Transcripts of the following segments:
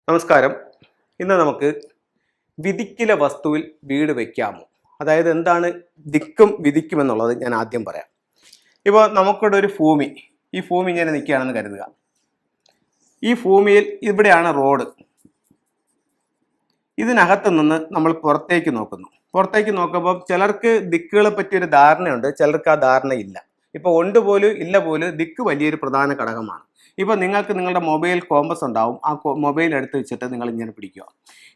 നമസ്കാരം. ഇന്ന് നമുക്ക് വിധിക്കില വസ്തുവിൽ വീട് വയ്ക്കാമോ, അതായത് എന്താണ് ദിക്കും വിധിക്കും എന്നുള്ളത് ഞാൻ ആദ്യം പറയാം. ഇപ്പോൾ നമുക്കിവിടെ ഒരു ഭൂമി, ഈ ഭൂമി ഇങ്ങനെ നിൽക്കുകയാണെന്ന് കരുതുക. ഈ ഭൂമിയിൽ ഇവിടെയാണ് റോഡ്. ഇതിനകത്ത് നിന്ന് നമ്മൾ പുറത്തേക്ക് നോക്കുന്നു. പുറത്തേക്ക് നോക്കുമ്പോൾ ചിലർക്ക് ദിക്കുകളെ പറ്റിയൊരു ധാരണയുണ്ട്, ചിലർക്ക് ആ ധാരണയില്ല. ഇപ്പോൾ ഉണ്ട് പോലും ഇല്ല പോലും ദിക്ക് വലിയൊരു പ്രധാന ഘടകമാണ്. ഇപ്പോൾ നിങ്ങൾക്ക് നിങ്ങളുടെ മൊബൈൽ കോമ്പസ് ഉണ്ടാവും. ആ മൊബൈൽ എടുത്ത് വെച്ചിട്ട് നിങ്ങൾ ഇങ്ങനെ പിടിക്കുക.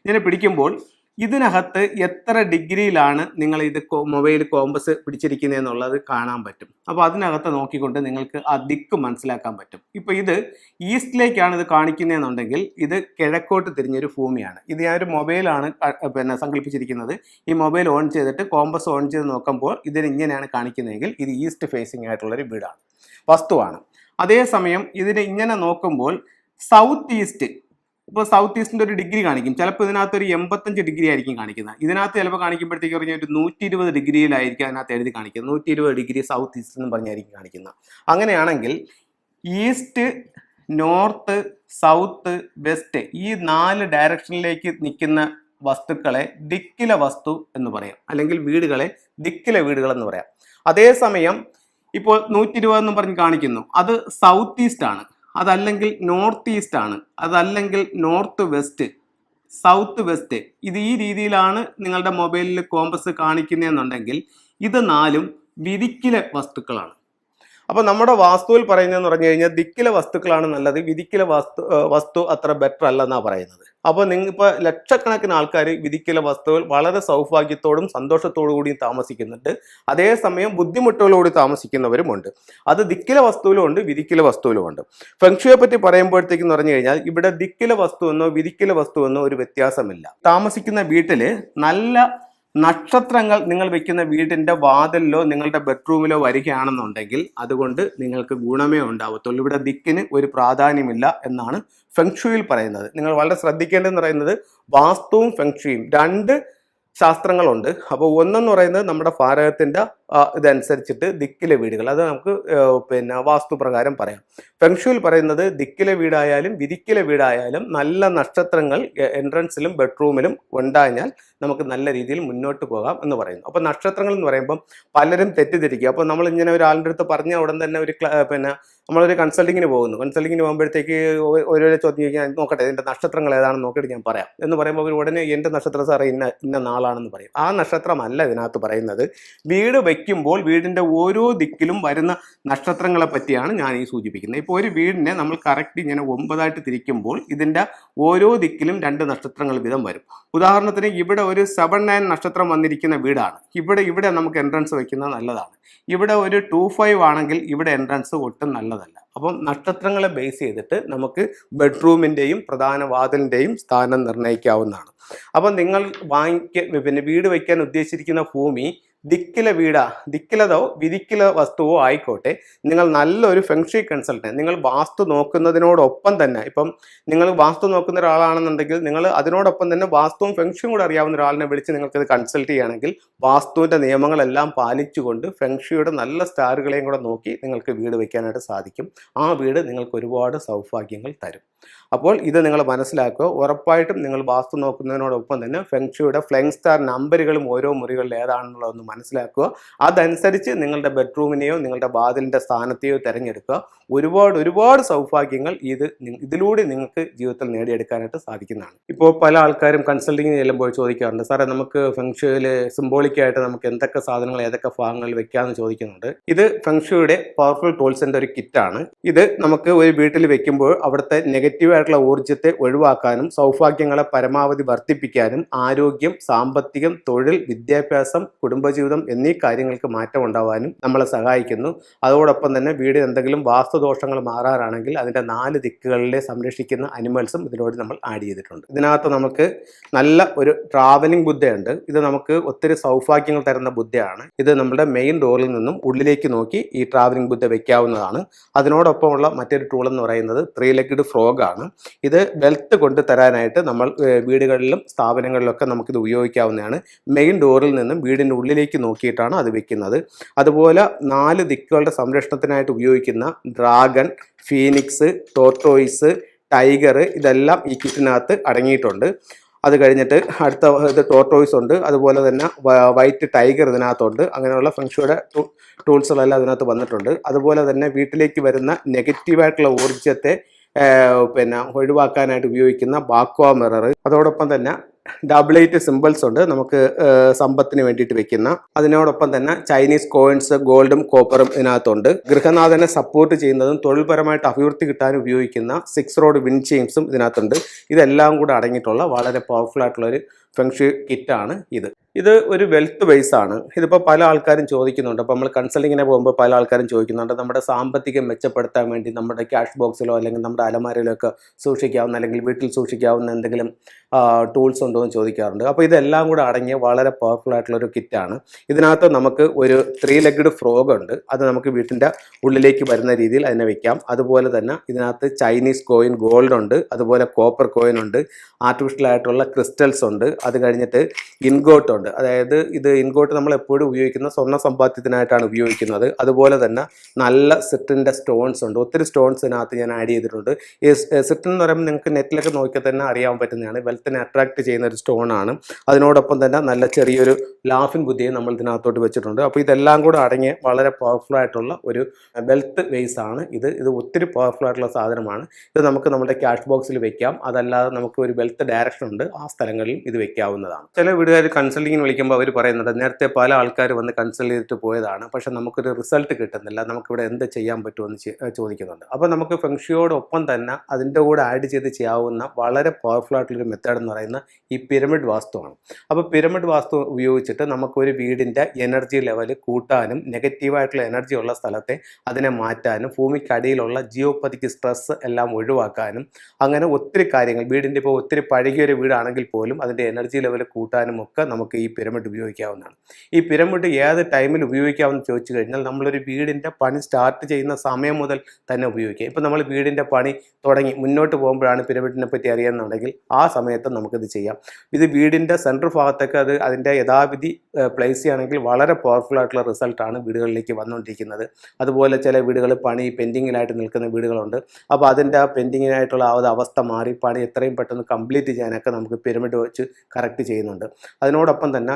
ഇങ്ങനെ പിടിക്കുമ്പോൾ ഇതിനകത്ത് എത്ര ഡിഗ്രിയിലാണ് നിങ്ങൾ ഇത് മൊബൈൽ കോമ്പസ് പിടിച്ചിരിക്കുന്നത് എന്നുള്ളത് കാണാൻ പറ്റും. അപ്പോൾ അതിനകത്ത് നോക്കിക്കൊണ്ട് നിങ്ങൾക്ക് ആ ദിക്ക് മനസ്സിലാക്കാൻ പറ്റും. ഇപ്പോൾ ഇത് ഈസ്റ്റിലേക്കാണ് ഇത് കാണിക്കുന്നതെന്നുണ്ടെങ്കിൽ ഇത് കിഴക്കോട്ട് തിരിഞ്ഞൊരു ഭൂമിയാണ്. ഇത് ഞാനൊരു മൊബൈലാണ് സങ്കല്പിച്ചിരിക്കുന്നത്. ഈ മൊബൈൽ ഓൺ ചെയ്തിട്ട് കോമ്പസ് ഓൺ ചെയ്ത് നോക്കുമ്പോൾ ഇതിന് ഇങ്ങനെയാണ് കാണിക്കുന്നതെങ്കിൽ ഇത് ഈസ്റ്റ് ഫേസിംഗ് ആയിട്ടുള്ളൊരു വീടാണ്, വസ്തുവാണ്. അതേസമയം ഇതിനെ ഇങ്ങനെ നോക്കുമ്പോൾ സൗത്ത് ഈസ്റ്റ്, ഇപ്പോൾ സൗത്ത് ഈസ്റ്റിൻ്റെ ഒരു ഡിഗ്രി കാണിക്കും. ചിലപ്പോൾ ഇതിനകത്ത് ഒരു 85 ഡിഗ്രി ആയിരിക്കും കാണിക്കുന്നത്. ഇതിനകത്ത് ചിലപ്പോൾ കാണിക്കുമ്പോഴത്തേക്ക് പറഞ്ഞാൽ ഒരു 120 ഡിഗ്രിയിലായിരിക്കും അതിനകത്ത് എഴുതി കാണിക്കുന്നത്. 120 ഡിഗ്രി സൗത്ത് ഈസ്റ്റ് എന്ന് പറഞ്ഞായിരിക്കും കാണിക്കുന്നത്. അങ്ങനെയാണെങ്കിൽ ഈസ്റ്റ്, നോർത്ത്, സൗത്ത്, വെസ്റ്റ് ഈ 4 ഡയറക്ഷനിലേക്ക് നിൽക്കുന്ന വസ്തുക്കളെ ദിക്കില വസ്തു എന്ന് പറയാം, അല്ലെങ്കിൽ വീടുകളെ ദിക്കില വീടുകൾ എന്ന് പറയാം. അതേസമയം ഇപ്പോൾ 120 എന്ന് പറഞ്ഞ് കാണിക്കുന്നു, അത് സൗത്ത് ഈസ്റ്റ് ആണ്, അതല്ലെങ്കിൽ നോർത്ത് ഈസ്റ്റ് ആണ്, അതല്ലെങ്കിൽ നോർത്ത് വെസ്റ്റ്, സൗത്ത് വെസ്റ്റ്. ഇത് ഈ രീതിയിലാണ് നിങ്ങളുടെ മൊബൈലിൽ കോമ്പസ് കാണിക്കുന്നതെന്നുണ്ടെങ്കിൽ ഇത് 4ഉം വിധിക്കില വസ്തുക്കളാണ്. അപ്പോൾ നമ്മുടെ വാസ്തുവിൽ പറയുന്നതെന്ന് പറഞ്ഞു കഴിഞ്ഞാൽ ദിക്കിലെ വസ്തുക്കളാണ് നല്ലത്, വിധിക്കിലെ വസ്തു അത്ര ബെറ്റർ അല്ലെന്നാണ് പറയുന്നത്. അപ്പോൾ ഇപ്പോൾ ലക്ഷക്കണക്കിന് ആൾക്കാർ വിധിക്കിലെ വസ്തുക്കൾ വളരെ സൗഭാഗ്യത്തോടും സന്തോഷത്തോടു കൂടിയും താമസിക്കുന്നുണ്ട്. അതേസമയം ബുദ്ധിമുട്ടുകളോട് താമസിക്കുന്നവരുമുണ്ട്. അത് ദിക്കിലെ വസ്തുവിലും ഉണ്ട്, വിധിക്കിലെ വസ്തുവിലും ഉണ്ട്. ഫെങ്ഷുയെ പറ്റി പറയുമ്പോഴത്തേക്കെന്ന് പറഞ്ഞു കഴിഞ്ഞാൽ ഇവിടെ ദിക്കിലെ വസ്തു എന്നോ വിധിക്കിലെ വസ്തു എന്നോ ഒരു വ്യത്യാസമില്ല. താമസിക്കുന്ന വീട്ടിൽ നല്ല നക്ഷത്രങ്ങൾ നിങ്ങൾ വെക്കുന്ന വീടിൻ്റെ വാതിലിലോ നിങ്ങളുടെ ബെഡ്റൂമിലോ വരികയാണെന്നുണ്ടെങ്കിൽ അതുകൊണ്ട് നിങ്ങൾക്ക് ഗുണമേ ഉണ്ടാവത്തുള്ളൂ. ഇവിടെ ദിക്കിന് ഒരു പ്രാധാന്യമില്ല എന്നാണ് ഫെങ്ഷുയിൽ പറയുന്നത്. നിങ്ങൾ വളരെ ശ്രദ്ധിക്കേണ്ടതെന്ന് പറയുന്നത് വാസ്തുവും ഫെങ്ഷുയും 2 ശാസ്ത്രങ്ങളുണ്ട്. അപ്പോൾ ഒന്നെന്ന് പറയുന്നത് നമ്മുടെ ഭാരതത്തിൻ്റെ ഇതനുസരിച്ചിട്ട് ദിക്കിലെ വീടുകൾ, അത് നമുക്ക് വാസ്തു പ്രകാരം പറയാം. ഫെങ്ഷുയിൽ പറയുന്നത് ദിക്കിലെ വീടായാലും വിധിക്കിലെ വീടായാലും നല്ല നക്ഷത്രങ്ങൾ എൻട്രൻസിലും ബെഡ്റൂമിലും ഉണ്ടായാൽ നമുക്ക് നല്ല രീതിയിൽ മുന്നോട്ട് പോകാം എന്ന് പറയുന്നു. അപ്പോൾ നക്ഷത്രങ്ങൾ എന്ന് പറയുമ്പം പലരും തെറ്റിദ്ധരിക്കുക. അപ്പോൾ നമ്മൾ ഇങ്ങനെ ഒരാളുടെ അടുത്ത് പറഞ്ഞ ഉടൻ തന്നെ നമ്മളൊരു കൺസൾട്ടിങ്ങിന് പോകുമ്പോഴത്തേക്ക് ഓരോ ചോദ്യം ചോദിക്കാൻ നോക്കട്ടെ ഇതിൻ്റെ നക്ഷത്രങ്ങൾ ഏതാണെന്ന് നോക്കിയിട്ട് ഞാൻ പറയാം എന്ന് പറയുമ്പോൾ അവർ ഉടനെ എൻ്റെ നക്ഷത്രം സാറേ ഇന്ന നാളാണെന്ന് പറയും. ആ നക്ഷത്രമല്ല ഇതിനകത്ത് പറയുന്നത്. വീട് വയ്ക്കുമ്പോൾ വീടിൻ്റെ ഓരോ ദിക്കിലും വരുന്ന നക്ഷത്രങ്ങളെ പറ്റിയാണ് ഞാൻ ഈ സൂചിപ്പിക്കുന്നത്. ഇപ്പോൾ ഒരു വീടിനെ നമ്മൾ കറക്റ്റ് ഇങ്ങനെ 9ആയിട്ട് തിരിക്കുമ്പോൾ ഇതിൻ്റെ ഓരോ ദിക്കിലും 2 നക്ഷത്രങ്ങൾ വീതം വരും. ഉദാഹരണത്തിന് ഇവിടെ ഒരു 7-9 നക്ഷത്രം വന്നിരിക്കുന്ന വീടാണ്. ഇവിടെ നമുക്ക് എൻട്രൻസ് വയ്ക്കുന്നത് നല്ലതാണ്. ഇവിടെ ഒരു 2-5 ആണെങ്കിൽ ഇവിടെ എൻട്രൻസ് ഒട്ടും നല്ലതല്ല. അപ്പം നക്ഷത്രങ്ങളെ ബേസ് ചെയ്തിട്ട് നമുക്ക് ബെഡ്റൂമിൻ്റെയും പ്രധാന വാതിലിൻ്റെയും സ്ഥാനം നിർണ്ണയിക്കാവുന്നതാണ്. അപ്പം നിങ്ങൾ വീട് വയ്ക്കാൻ ഉദ്ദേശിച്ചിരിക്കുന്ന ഭൂമി ദിക്കിലെ ദിക്കിലതോ വിധിക്കില വസ്തുവോ ആയിക്കോട്ടെ, നിങ്ങൾ നല്ലൊരു ഫെങ്ഷി കൺസൾട്ടൻറ്റ്, നിങ്ങൾ വാസ്തു നോക്കുന്നതിനോടൊപ്പം തന്നെ, ഇപ്പം നിങ്ങൾ വാസ്തു നോക്കുന്ന ഒരാളാണെന്നുണ്ടെങ്കിൽ നിങ്ങൾ അതിനോടൊപ്പം തന്നെ വാസ്തുവും ഫെങ്ഷിയും കൂടെ അറിയാവുന്ന ഒരാളിനെ വിളിച്ച് നിങ്ങൾക്കത് കൺസൾട്ട് ചെയ്യുകയാണെങ്കിൽ വാസ്തുവിൻ്റെ നിയമങ്ങളെല്ലാം പാലിച്ചുകൊണ്ട് ഫെങ്ഷിയുടെ നല്ല സ്റ്റാറുകളെയും കൂടെ നോക്കി നിങ്ങൾക്ക് വീട് വയ്ക്കാനായിട്ട് സാധിക്കും. ആ വീട് നിങ്ങൾക്ക് ഒരുപാട് സൗഭാഗ്യങ്ങൾ തരും. അപ്പോൾ ഇത് നിങ്ങൾ മനസ്സിലാക്കുക. ഉറപ്പായിട്ടും നിങ്ങൾ വാസ്തു നോക്കുന്നതിനോടൊപ്പം തന്നെ ഫെങ്ഷുയുടെ ഫ്ലൈങ് സ്റ്റാർ നമ്പറുകളും ഓരോ മുറികളിൽ ഏതാണെന്നുള്ളതൊന്ന് മനസ്സിലാക്കുക. അതനുസരിച്ച് നിങ്ങളുടെ ബെഡ്റൂമിനെയോ നിങ്ങളുടെ വാതിലിൻ്റെ സ്ഥാനത്തെയോ തിരഞ്ഞെടുക്കുക. ഒരുപാട് സൗഭാഗ്യങ്ങൾ ഇതിലൂടെ നിങ്ങൾക്ക് ജീവിതത്തിൽ നേടിയെടുക്കാനായിട്ട് സാധിക്കുന്നതാണ്. ഇപ്പോൾ പല ആൾക്കാരും കൺസൾട്ടിങ്ങിന് ചെല്ലുമ്പോൾ ചോദിക്കാറുണ്ട്, സാറേ നമുക്ക് ഫെങ്ഷുയിൽ സിംബോളിക്കായിട്ട് നമുക്ക് എന്തൊക്കെ സാധനങ്ങൾ ഏതൊക്കെ ഭാഗങ്ങളിൽ വെക്കാമെന്ന് ചോദിക്കുന്നുണ്ട്. ഇത് ഫെങ്ഷുയുടെ പവർഫുൾ ടൂൾസിൻ്റെ ഒരു കിറ്റാണ്. ഇത് നമുക്ക് ഒരു വീട്ടിൽ വെക്കുമ്പോൾ അവിടുത്തെ നെഗറ്റീവായിട്ടുള്ള ഊർജ്ജത്തെ ഒഴിവാക്കാനും സൗഭാഗ്യങ്ങളെ പരമാവധി വർദ്ധിപ്പിക്കാനും ആരോഗ്യം, സാമ്പത്തികം, തൊഴിൽ, വിദ്യാഭ്യാസം, കുടുംബജീവിതം എന്നീ കാര്യങ്ങൾക്ക് മാറ്റം ഉണ്ടാവാനും നമ്മളെ സഹായിക്കുന്നു. അതോടൊപ്പം തന്നെ വീട് എന്തെങ്കിലും വാസ്തുദോഷങ്ങൾ മാറാറാണെങ്കിൽ അതിൻ്റെ 4 ദിക്കുകളിലെ സംരക്ഷിക്കുന്ന അനിമൽസും ഇതിലൂടെ നമ്മൾ ആഡ് ചെയ്തിട്ടുണ്ട്. ഇതിനകത്ത് നമുക്ക് നല്ല ഒരു ട്രാവലിംഗ് ബുദ്ധയുണ്ട്. ഇത് നമുക്ക് ഒത്തിരി സൗഭാഗ്യങ്ങൾ തരുന്ന ബുദ്ധയാണ്. ഇത് നമ്മുടെ മെയിൻ ഡോറിൽ നിന്നും ഉള്ളിലേക്ക് നോക്കി ഈ ട്രാവലിംഗ് ബുദ്ധ വെക്കാവുന്നതാണ്. അതിനോടൊപ്പമുള്ള മറ്റൊരു ടൂൾ എന്ന് പറയുന്നത് 3-legged frog ആണ്. ഇത് വെൽത്ത് കൊണ്ട് തരാനായിട്ട് നമ്മൾ വീടുകളിലും സ്ഥാപനങ്ങളിലൊക്കെ നമുക്കിത് ഉപയോഗിക്കാവുന്നതാണ്. മെയിൻ ഡോറിൽ നിന്നും വീടിൻ്റെ ഉള്ളിലേക്ക് നോക്കിയിട്ടാണ് അത് വെക്കുന്നത്. അതുപോലെ 4 ദിക്കുകളുടെ സംരക്ഷണത്തിനായിട്ട് ഉപയോഗിക്കുന്ന ഡ്രാഗൺ, ഫീനിക്സ്, ടോർട്ടോയിസ്, ടൈഗർ, ഇതെല്ലാം ഈ കിറ്റിനകത്ത് അടങ്ങിയിട്ടുണ്ട്. അത് കഴിഞ്ഞിട്ട് അടുത്ത ഇത് ടോർട്ടോയ്സ് ഉണ്ട്, അതുപോലെ തന്നെ വൈറ്റ് ടൈഗർ ഇതിനകത്തുണ്ട്. അങ്ങനെയുള്ള ഫെങ്ഷുയുടെ ടൂൾസുകളെല്ലാം ഇതിനകത്ത് വന്നിട്ടുണ്ട്. അതുപോലെ തന്നെ വീട്ടിലേക്ക് വരുന്ന നെഗറ്റീവായിട്ടുള്ള ഊർജ്ജത്തെ ഒഴിവാക്കാനായിട്ട് ഉപയോഗിക്കുന്ന ബാക്വ മിറർ, അതോടൊപ്പം തന്നെ ഡബിൾ 8 സിമ്പിൾസ് ഉണ്ട് നമുക്ക് സമ്പത്തിന് വേണ്ടിയിട്ട് വെക്കുന്ന. അതിനോടൊപ്പം തന്നെ ചൈനീസ് കോയിൻസ്, ഗോൾഡും കോപ്പറും ഇതിനകത്തുണ്ട്. ഗൃഹനാഥനെ സപ്പോർട്ട് ചെയ്യുന്നതും തൊഴിൽപരമായിട്ട് അഭിവൃദ്ധി കിട്ടാൻ ഉപയോഗിക്കുന്ന 6 റോഡ് വിൻഡ് ചെയിൻസും ഇതിനകത്തുണ്ട്. ഇതെല്ലാം കൂടെ അടങ്ങിയിട്ടുള്ള വളരെ പവർഫുൾ ആയിട്ടുള്ള ഒരു ഫെങ്ഷു കിറ്റാണ് ഇത് ഒരു വെൽത്ത് ബേസ് ആണ്. ഇതിപ്പോൾ പല ആൾക്കാരും ചോദിക്കുന്നുണ്ട്. അപ്പോൾ നമ്മൾ കൺസൾട്ടിങ്ങിനെ പോകുമ്പോൾ പല ആൾക്കാരും ചോദിക്കുന്നുണ്ട്, നമ്മുടെ സാമ്പത്തികം മെച്ചപ്പെടുത്താൻ വേണ്ടി നമ്മുടെ ക്യാഷ് ബോക്സിലോ അല്ലെങ്കിൽ നമ്മുടെ അലമാരയിലോ ഒക്കെ സൂക്ഷിക്കാവുന്ന അല്ലെങ്കിൽ വീട്ടിൽ സൂക്ഷിക്കാവുന്ന എന്തെങ്കിലും ടൂൾസ് ഉണ്ടോ എന്ന് ചോദിക്കാറുണ്ട്. അപ്പോൾ ഇതെല്ലാം കൂടെ അടങ്ങിയ വളരെ പവർഫുൾ ആയിട്ടുള്ളൊരു കിറ്റാണ്. ഇതിനകത്ത് നമുക്ക് ഒരു 3 ലെഗ്ഡ് ഫ്രോഗ് ഉണ്ട്. അത് നമുക്ക് വീട്ടിൻ്റെ ഉള്ളിലേക്ക് വരുന്ന രീതിയിൽ അതിനെ വെക്കാം. അതുപോലെ തന്നെ ഇതിനകത്ത് ചൈനീസ് കോയിൻ, ഗോൾഡ് ഉണ്ട്, അതുപോലെ കോപ്പർ കോയിൻ ഉണ്ട്, ആർട്ടിഫിഷ്യൽ ആയിട്ടുള്ള ക്രിസ്റ്റൽസ് ഉണ്ട്. അത് കഴിഞ്ഞിട്ട് ഇൻഗോട്ട് ഉണ്ട്. അതായത് ഇത് ഇൻഗോട്ട് നമ്മൾ എപ്പോഴും ഉപയോഗിക്കുന്ന സ്വർണ്ണ സമ്പാദ്യത്തിനായിട്ടാണ് ഉപയോഗിക്കുന്നത്. അതുപോലെ തന്നെ നല്ല സിറ്റിൻ്റെ സ്റ്റോൺസ് ഉണ്ട്. ഒത്തിരി സ്റ്റോൺസ് ഇതിനകത്ത് ഞാൻ ആഡ് ചെയ്തിട്ടുണ്ട്. ഈ സിറ്റിൻ എന്ന് പറയുമ്പോൾ നിങ്ങൾക്ക് നെറ്റിലൊക്കെ നോക്കിയാൽ തന്നെ അറിയാൻ പറ്റുന്നതാണ്. വെൽത്തിനെ അട്രാക്ട് ചെയ്യുന്ന ഒരു സ്റ്റോണാണ്. അതിനോടൊപ്പം തന്നെ നല്ല ചെറിയൊരു ലാഫിൻ ബുദ്ധിയെ നമ്മൾ ഇതിനകത്തോട്ട് വെച്ചിട്ടുണ്ട്. അപ്പോൾ ഇതെല്ലാം കൂടെ അടങ്ങിയ വളരെ പവർഫുൾ ആയിട്ടുള്ള ഒരു വെൽത്ത് ബേസ് ആണ് ഇത് ഒത്തിരി പവർഫുൾ ആയിട്ടുള്ള സാധനമാണ്. ഇത് നമുക്ക് നമ്മുടെ ക്യാഷ് ബോക്സിൽ വെക്കാം. അതല്ലാതെ നമുക്ക് ഒരു വെൽത്ത് ഡയറക്ഷൻ ഉണ്ട്, ആ സ്ഥലങ്ങളിൽ ഇത് വെക്കാവുന്നതാണ്. ചില വീടുകാർ കൺസൾട്ടിങ്ങിന് വിളിക്കുമ്പോൾ അവർ പറയുന്നുണ്ട്, നേരത്തെ പല ആൾക്കാർ വന്ന് കൺസൾട്ട് ചെയ്തിട്ട് പോയതാണ്, പക്ഷെ നമുക്കൊരു റിസൾട്ട് കിട്ടുന്നില്ല, നമുക്കിവിടെ എന്ത് ചെയ്യാൻ പറ്റുമെന്ന് ചോദിക്കുന്നുണ്ട്. അപ്പോൾ നമുക്ക് ഫെങ്ഷുയോടൊപ്പം തന്നെ അതിൻ്റെ കൂടെ ആഡ് ചെയ്ത് ചെയ്യാവുന്ന വളരെ പവർഫുൾ ആയിട്ടുള്ളൊരു മെത്തേഡ് എന്ന് പറയുന്ന ഈ പിരമിഡ് വാസ്തുവാണ്. അപ്പോൾ പിരമിഡ് വാസ്തു ഉപയോഗിച്ചിട്ട് നമുക്കൊരു വീടിൻ്റെ എനർജി ലെവൽ കൂട്ടാനും നെഗറ്റീവായിട്ടുള്ള എനർജി ഉള്ള സ്ഥലത്തെ അതിനെ മാറ്റാനും ഭൂമിക്കടിയിലുള്ള ജിയോപ്പതിക്ക് സ്ട്രെസ് എല്ലാം ഒഴിവാക്കാനും അങ്ങനെ ഒത്തിരി കാര്യങ്ങൾ, വീടിൻ്റെ ഇപ്പോൾ ഒത്തിരി പഴകിയൊരു വീടാണെങ്കിൽ പോലും അതിൻ്റെ എനർജി ലെവൽ കൂട്ടാനും ഒക്കെ നമുക്ക് ഈ പിരമിഡ് ഉപയോഗിക്കാവുന്നതാണ്. ഈ പിരമിഡ് ഏത് ടൈമിൽ ഉപയോഗിക്കാമെന്ന് ചോദിച്ചു കഴിഞ്ഞാൽ നമ്മളൊരു വീടിൻ്റെ പണി സ്റ്റാർട്ട് ചെയ്യുന്ന സമയം മുതൽ തന്നെ ഉപയോഗിക്കാം. ഇപ്പോൾ നമ്മൾ വീടിൻ്റെ പണി തുടങ്ങി മുന്നോട്ട് പോകുമ്പോഴാണ് പിരമിഡിനെ പറ്റി അറിയുന്നുണ്ടെങ്കിൽ ആ സമയത്ത് നമുക്കിത് ചെയ്യാം. ഇത് വീടിൻ്റെ സെൻട്രൽ ഭാഗത്തൊക്കെ അതിൻ്റെ യഥാവിധി പ്ലേസ് ചെയ്യുകയാണെങ്കിൽ വളരെ പവർഫുൾ ആയിട്ടുള്ള റിസൾട്ടാണ് വീടുകളിലേക്ക് വന്നുകൊണ്ടിരിക്കുന്നത്. അതുപോലെ ചില വീടുകൾ പണി പെൻഡിങ്ങിലായിട്ട് നിൽക്കുന്ന വീടുകളുണ്ട്. അപ്പോൾ അതിൻ്റെ ആ പെൻഡിങ്ങിനായിട്ടുള്ള ആ അവസ്ഥ മാറി പണി എത്രയും പെട്ടെന്ന് കംപ്ലീറ്റ് ചെയ്യാനൊക്കെ നമുക്ക് പിരമിഡ് വെച്ച് കറക്റ്റ് ചെയ്യുന്നുണ്ട്. അതിനോടൊപ്പം തന്നെ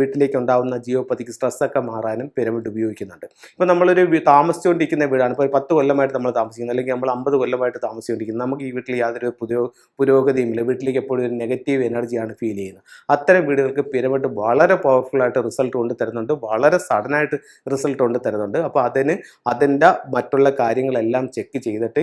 വീട്ടിലേക്ക് ഉണ്ടാകുന്ന ജിയോപ്പതിക്ക് സ്ട്രെസ്സൊക്കെ മാറാനും പിരമിഡ് ഉപയോഗിക്കുന്നുണ്ട്. ഇപ്പോൾ നമ്മളൊരു താമസിച്ചുകൊണ്ടിരിക്കുന്ന വീടാണ്, ഇപ്പോൾ 10 കൊല്ലമായിട്ട് നമ്മൾ താമസിക്കുന്നത്, അല്ലെങ്കിൽ നമ്മൾ 50 കൊല്ലമായിട്ട് താമസിച്ചുകൊണ്ടിരിക്കുന്നത്, നമുക്ക് ഈ വീട്ടിൽ യാതൊരു പുരോഗതിയുമില്ല, വീട്ടിലേക്ക് എപ്പോഴും ഒരു നെഗറ്റീവ് എനർജിയാണ് ഫീൽ ചെയ്യുന്നത്. അത്തരം വീടുകൾക്ക് പിരമിഡ് വളരെ പവർഫുള്ളായിട്ട് റിസൾട്ട് കൊണ്ട് തരുന്നുണ്ട്, വളരെ സഡനായിട്ട് റിസൾട്ട് കൊണ്ട് തരുന്നുണ്ട്. അപ്പോൾ അതിൻ്റെ മറ്റുള്ള കാര്യങ്ങളെല്ലാം ചെക്ക് ചെയ്തിട്ട്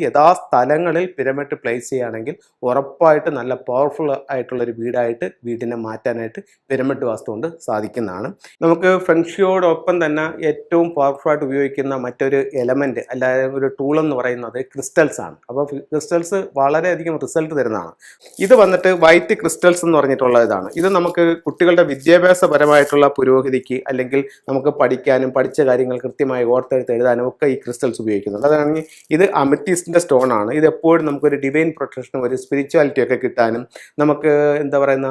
യഥാസ്ഥലങ്ങളിൽ പിരമിഡ് പ്ലേസ് ചെയ്യുകയാണെങ്കിൽ ഉറപ്പായിട്ട് നല്ല പവർഫുൾ ആയിട്ടുള്ളൊരു വീടായിട്ട് വീടിനെ മാറ്റാനായിട്ട് പിരമിഡ് വാസ്തു കൊണ്ട് സാധിക്കുന്നതാണ്. നമുക്ക് ഫെങ്ഷുയോടൊപ്പം തന്നെ ഏറ്റവും പവർഫുൾ ആയിട്ട് ഉപയോഗിക്കുന്ന മറ്റൊരു എലമെൻറ്റ് അല്ലാതെ ഒരു ടൂൾ എന്ന് പറയുന്നത് ക്രിസ്റ്റൽസ് ആണ്. അപ്പോൾ ക്രിസ്റ്റൽസ് വളരെയധികം റിസൾട്ട് തരുന്നതാണ്. ഇത് വന്നിട്ട് വൈറ്റ് ക്രിസ്റ്റൽസ് എന്ന് പറഞ്ഞിട്ടുള്ള ഇതാണ്. ഇത് നമുക്ക് കുട്ടികളുടെ വിദ്യാഭ്യാസപരമായിട്ടുള്ള പുരോഗതിക്ക് അല്ലെങ്കിൽ നമുക്ക് പഠിക്കാനും പഠിച്ച കാര്യങ്ങൾ കൃത്യമായി ഓർത്തെടുത്ത് എഴുതാനും ഒക്കെ ഈ ക്രിസ്റ്റൽസ് ഉപയോഗിക്കുന്നുണ്ട്. അതാണെങ്കിൽ ഇത് അമറ്റിസ്റ്റിൻ്റെ സ്റ്റോൺ ആണ്. ഇത് എപ്പോഴും നമുക്കൊരു ഡിവൈൻ പ്രൊട്ടക്ഷനും ഒരു സ്പിരിച്വാലിറ്റി ഒക്കെ കിട്ടാനും നമുക്ക് എന്താ പറയുന്ന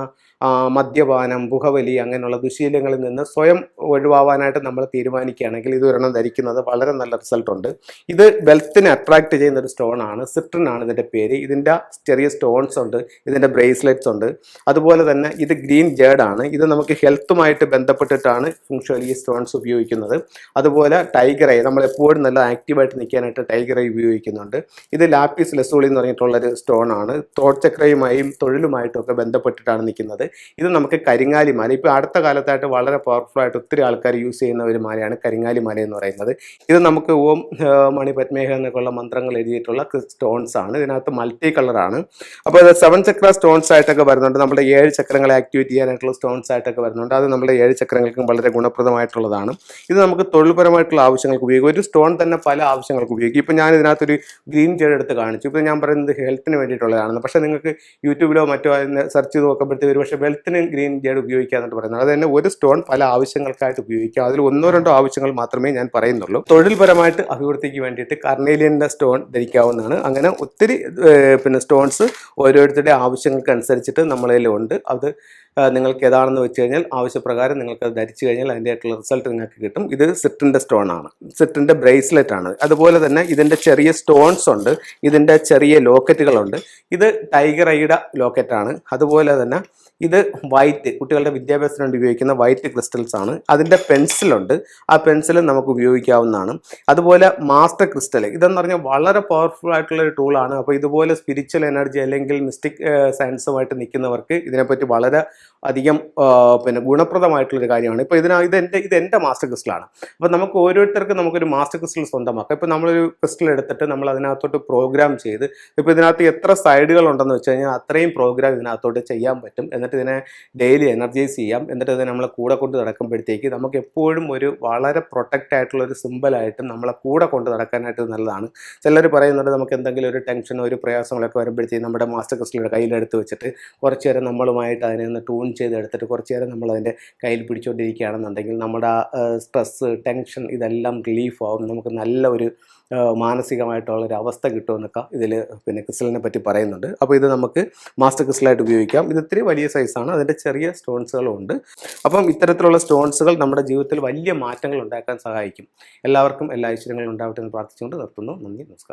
മദ്യപാനം, പുകവലി അങ്ങനെയുള്ള ദുശീലങ്ങളിൽ നിന്ന് സ്വയം ഒഴിവാവാനായിട്ട് നമ്മൾ തീരുമാനിക്കുകയാണെങ്കിൽ ഇതൊരെണ്ണം ധരിക്കുന്നത് വളരെ നല്ല റിസൾട്ട് ഉണ്ട്. ഇത് വെൽത്തിനെ അട്രാക്ട് ചെയ്യുന്ന ഒരു സ്റ്റോൺ ആണ്. സിട്രിൻ ആണ് ഇതിൻ്റെ പേര്. ഇതിൻ്റെ ചെറിയ സ്റ്റോൺസ് ഉണ്ട്, ഇതിൻ്റെ ബ്രേസ്ലെറ്റ്സ് ഉണ്ട്. അതുപോലെ തന്നെ ഇത് ഗ്രീൻ ജേഡ് ആണ്. ഇത് നമുക്ക് ഹെൽത്തുമായിട്ട് ബന്ധപ്പെട്ടിട്ടാണ് ഫങ്ഷണലി ഈ സ്റ്റോൺസ് ഉപയോഗിക്കുന്നത്. അതുപോലെ ടൈഗർ ഐ, നമ്മൾ എപ്പോഴും നല്ല ആക്റ്റീവായിട്ട് നിൽക്കാനായിട്ട് ടൈഗർ ഐ ഉപയോഗിക്കുന്നുണ്ട്. ഇത് ലാപ്പിസ് ലസൂളി എന്ന് പറഞ്ഞിട്ടുള്ളൊരു സ്റ്റോൺ ആണ്. തോട്ട് ചക്രയുമായും തൊഴിലുമായിട്ടും ഒക്കെ ബന്ധപ്പെട്ടിട്ടാണ് നിൽക്കുന്നത്. ഇത് നമുക്ക് കരിങ്ങാലി മാല, ഇപ്പോൾ അടുത്ത കാലത്തായിട്ട് വളരെ പവർഫുൾ ആയിട്ട് ഒത്തിരി ആൾക്കാർ യൂസ് ചെയ്യുന്ന ഒരു മാലയാണ് കരിങ്ങാലി മാല എന്ന് പറയുന്നത്. ഇത് നമുക്ക് ഓം മണി പത്മേഹ എന്നൊക്കെയുള്ള മന്ത്രങ്ങൾ എഴുതിയിട്ടുള്ള സ്റ്റോൺസ് ആണ്. ഇതിനകത്ത് മൾട്ടി കളറാണ്. അപ്പോൾ ഇത് 7 ചക്ര സ്റ്റോൺസ് ആയിട്ടൊക്കെ വരുന്നുണ്ട്. നമ്മുടെ 7 ചക്രങ്ങളെ ആക്ടിവേറ്റ് ചെയ്യാനായിട്ടുള്ള സ്റ്റോൺസ് ആയിട്ടൊക്കെ വരുന്നുണ്ട്. അത് നമ്മുടെ 7 ചക്രങ്ങൾക്കും വളരെ ഗുണപ്രദമായിട്ടുള്ളതാണ്. ഇത് നമുക്ക് തൊഴിൽപരമായിട്ടുള്ള ആവശ്യങ്ങൾക്ക് ഉപയോഗിക്കും. ഒരു സ്റ്റോൺ തന്നെ പല ആവശ്യങ്ങൾക്ക് ഉപയോഗിക്കും. ഇപ്പോൾ ഞാൻ ഇതിനകത്തൊരു ഗ്രീൻ ജേഡ് എടുത്ത് കാണിച്ചു. ഇപ്പോൾ ഞാൻ പറയുന്നത് ഹെൽത്തിന് വേണ്ടിയിട്ടുള്ളതാണ്. പക്ഷേ നിങ്ങൾക്ക് യൂട്യൂബിലോ മറ്റോ സെർച്ച് ചെയ്ത് നോക്കുമ്പോഴത്തേക്ക് ഒരു പക്ഷേ വെൽത്തിന് ഗ്രീൻ ജേഡ് ഉപയോഗിക്കാമെന്ന് പറയുന്നത്. അത് തന്നെ ഒരു സ്റ്റോൺ പല ആവശ്യങ്ങൾക്കായിട്ട് ഉപയോഗിക്കാം. അതിൽ 1-2 ആവശ്യങ്ങൾ മാത്രമേ ഞാൻ പറയുന്നുള്ളൂ. തൊഴിൽപരമായിട്ട് അഭിവൃദ്ധിക്ക് വേണ്ടിയിട്ട് കർണേലിയൻ്റെ സ്റ്റോൺ ധരിക്കാവുന്നതാണ്. അങ്ങനെ ഒത്തിരി സ്റ്റോൺസ് ഓരോരുത്തരുടെ ആവശ്യങ്ങൾക്ക് അനുസരിച്ചിട്ട് നമ്മളതിലുണ്ട്. അത് നിങ്ങൾക്ക് ഏതാണെന്ന് വെച്ച് കഴിഞ്ഞാൽ ആവശ്യപ്രകാരം നിങ്ങൾക്ക് അത് ധരിച്ചു കഴിഞ്ഞാൽ അതിൻ്റെ ആയിട്ടുള്ള റിസൾട്ട് നിങ്ങൾക്ക് കിട്ടും. ഇത് സിട്രിൻ്റെ സ്റ്റോൺ ആണ്, സിട്രിൻ്റെ ബ്രേസ്ലെറ്റ് ആണ്. അതുപോലെ തന്നെ ഇതിൻ്റെ ചെറിയ സ്റ്റോൺസ് ഉണ്ട്, ഇതിൻ്റെ ചെറിയ ലോക്കറ്റുകളുണ്ട്. ഇത് ടൈഗർ ഐയുടെ ലോക്കറ്റാണ്. അതുപോലെ തന്നെ ഇത് വൈറ്റ്, കുട്ടികളുടെ വിദ്യാഭ്യാസത്തിന് വേണ്ടി ഉപയോഗിക്കുന്ന വൈറ്റ് ക്രിസ്റ്റൽസ് ആണ്. അതിൻ്റെ പെൻസിലുണ്ട്, ആ പെൻസിൽ നമുക്ക് ഉപയോഗിക്കാവുന്നതാണ്. അതുപോലെ മാസ്റ്റർ ക്രിസ്റ്റൽ, ഇതെന്ന് പറഞ്ഞാൽ വളരെ പവർഫുൾ ആയിട്ടുള്ള ഒരു ടൂളാണ്. അപ്പോൾ ഇതുപോലെ സ്പിരിച്വൽ എനർജി അല്ലെങ്കിൽ മിസ്റ്റിക് സയൻസുമായിട്ട് നിൽക്കുന്നവർക്ക് ഇതിനെപ്പറ്റി വളരെ അധികം ഗുണപ്രദമായിട്ടുള്ളൊരു കാര്യമാണ്. ഇപ്പോൾ ഇതെൻ്റെ മാസ്റ്റർ ക്രിസ്റ്റലാണ്. അപ്പോൾ നമുക്ക് ഓരോരുത്തർക്കും നമുക്കൊരു മാസ്റ്റർ ക്രിസ്റ്റൽ സ്വന്തമാക്കാം. ഇപ്പോൾ നമ്മളൊരു ക്രിസ്റ്റൽ എടുത്തിട്ട് നമ്മൾ അതിനകത്തോട്ട് പ്രോഗ്രാം ചെയ്ത്, ഇപ്പോൾ ഇതിനകത്ത് എത്ര സൈഡുകൾ ഉണ്ടെന്ന് വെച്ച് കഴിഞ്ഞാൽ അത്രയും പ്രോഗ്രാം ഇതിനകത്തോട്ട് ചെയ്യാൻ പറ്റും. എന്നിട്ട് ഇതിനെ ഡെയിലി എനർജൈസ് ചെയ്യാം. എന്നിട്ട് ഇതിനെ നമ്മളെ കൂടെ കൊണ്ട് നടക്കുമ്പോഴത്തേക്ക് നമുക്ക് എപ്പോഴും ഒരു വളരെ പ്രൊട്ടക്റ്റ് ആയിട്ടുള്ള ഒരു സിമ്പിളായിട്ടും നമ്മളെ കൂടെ കൊണ്ട് നടക്കാനായിട്ട് നല്ലതാണ്. ചിലർ പറയുന്നുണ്ട് നമുക്ക് എന്തെങ്കിലും ഒരു ടെൻഷനോ ഒരു പ്രയാസങ്ങളൊക്കെ വരുമ്പോഴത്തേക്കും നമ്മുടെ മാസ്റ്റർ ക്രിസ്റ്റലുടെ കയ്യിലെടുത്ത് വെച്ചിട്ട് കുറച്ച് നേരം നമ്മളുമായിട്ട് അതിനെ ഒന്ന് ട്യൂൺ ചെയ്തെടുത്തിട്ട് കുറച്ച് നേരം നമ്മൾ അതിൻ്റെ കയ്യിൽ പിടിച്ചുകൊണ്ടിരിക്കുകയാണെന്നുണ്ടെങ്കിൽ നമ്മുടെ സ്ട്രെസ്സ്, ടെൻഷൻ ഇതെല്ലാം റിലീഫ് ആവും. നമുക്ക് നല്ല ഒരു മാനസികമായിട്ടുള്ളൊരു അവസ്ഥ കിട്ടുമെന്നൊക്കെ ഇതിൽ ക്രിസ്റ്റലിനെ പറ്റി പറയുന്നുണ്ട്. അപ്പോൾ ഇത് നമുക്ക് മാസ്റ്റർ ക്രിസ്റ്റലായിട്ട് ഉപയോഗിക്കാം. ഇത് ഇത്തിരി വലിയ സൈസാണ്, അതിൻ്റെ ചെറിയ സ്റ്റോൺസുകളും ഉണ്ട്. അപ്പം ഇത്തരത്തിലുള്ള സ്റ്റോൺസുകൾ നമ്മുടെ ജീവിതത്തിൽ വലിയ മാറ്റങ്ങൾ ഉണ്ടാക്കാൻ സഹായിക്കും. എല്ലാവർക്കും എല്ലാ ഐശ്വര്യങ്ങളും ഉണ്ടാവട്ടെ എന്ന് പ്രാർത്ഥിച്ചുകൊണ്ട് നിർത്തുന്നു. നന്ദി, നമസ്കാരം.